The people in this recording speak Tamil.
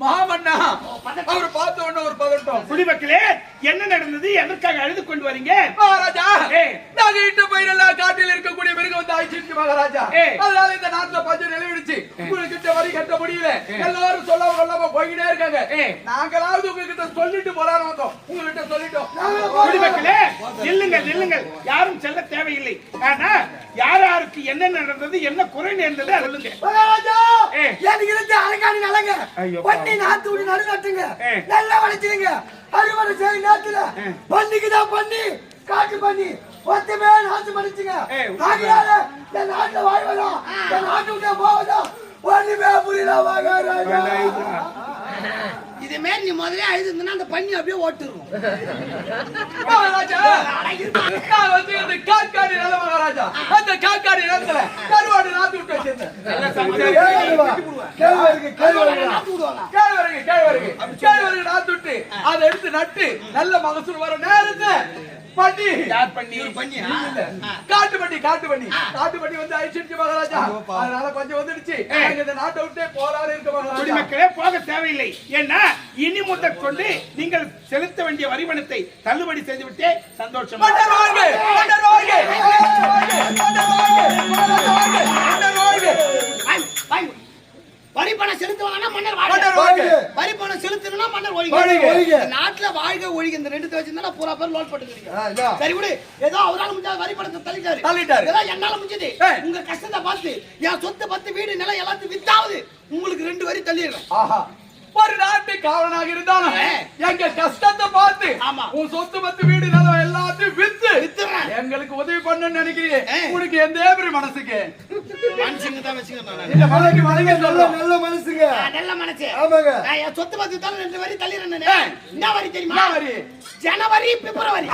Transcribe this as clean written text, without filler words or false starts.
மாமன்னா அவர் பார்த்த உடனே ஒரு பதட்டம். குடிமக்களே, என்ன நடந்தது? எதற்காக அழுது கொண்டு வரீங்க? மகாராஜா, நாங்க இட்டு பயிரெல்லாம் காட்டில் இருக்கக்கூடிய மிருகம் வந்து ஆயிடுச்சு மகாராஜா. அதனால இந்த நாட்டுல பஞ்சம் நிலவிடுச்சு. உங்களுக்கு வரி கட்ட முடியல. எல்லாரும் சொல்லாம போய்கிட்டே இருக்காங்க. நாங்களாவது உங்ககிட்ட சொல்லிட்டு போலான்னு வந்தோம். உங்ககிட்ட சொல்லிட்டோம். குடிமக்களே, நில்லுங்கள். யாரும் செல்ல தேவையில்லை. ஆனா யாருக்கு என்ன நடந்தது, என்ன குறை நேர்ந்தது சொல்லுங்க. மகாராஜா, எனக்கு இருந்த அலங்காரி நலங்க பண்ணி நாத்து விட்டு நடு நட்டுங்க, நல்லா வளைச்சிருங்க. அறுவடை செய்ய நேரத்துல பண்ணிக்குதான் பண்ணி காட்டு பண்ணி ஒத்தமே நாத்து பண்ணிச்சுங்க. ஆகையால என் நாட்டுல வாழ்வதா, என் நாட்டு விட்டே போவதா ஒண்ணுமே புரியல மகாராஜா. இதே மாதிரி நீ முதல்ல அழுதுனா அந்த பண்ணி அப்படியே ஓட்டுருவோம். மகாராஜா, நான் வந்து இந்த காக்காடி நில மகாராஜா, அந்த காக்காடி நிலத்துல கருவாடு நாத்து விட்டு வச்சிருந்தேன். கேழ்வரகு நாத்து விட்டு அதை எடுத்து நட்டு நல்ல மகசூல் வர நேரத்தை பண்ணி காட்டு பண்ணி வந்து அழிச்சிருச்சு மகாராஜா. அதனால கொஞ்சம் வந்துடுச்சு. இந்த நாட்டை விட்டே போராட இருக்க மகாராஜா. குடிமக்களே, போக தேவையில்லை. ஏன்னா இனி முதற் கொண்டு நீங்கள் செலுத்த வேண்டிய வரிபணத்தை தள்ளுபடி செய்துவிட்டே சந்தோஷம். வரி பணம் செலுத்துவாங்கன்னா மன்னர் வாழ்க, வரி பணம் செலுத்தணும்னா மன்னர் ஒழிக. நாட்டுல வாழ்க ஒழிக இந்த ரெண்டு வச்சிருந்தா பூரா பேர் லோட் போட்டுக்கிறீங்க. சரி விடு, ஏதோ அவரால் முடிஞ்ச வரி பணத்தை தள்ளிட்டாரு. ஏதோ என்னால முடிஞ்சது. உங்க கஷ்டத்தை பார்த்து என் சொத்து 10 வீடு நிலம் எல்லாத்தையும் வித்தாவது உங்களுக்கு 2 வரி தள்ளிடுறேன். ஒரு நாட்டு காவலனாக இருந்தாலும் எங்க கஷ்டத்தை பார்த்து உன் சொத்து 10 வீடு நிலம் எல்லாத்தையும் வித்து எங்களுக்கு உதவி பண்ணணும்னு நினைக்கிறீங்க. உனக்கு எந்த ஏப்ரி மனசுக்கு மனுஷங்க தான் வச்சுக்கிறேன். நல்ல மனசுங்க, நல்ல மனசு. ஆமாங்க. நான் என் சொத்து 10 தான் 2 வரி தள்ளிடுறேன். என்ன வரி தெரியுமா? ஜனவரி பிப்ரவரி.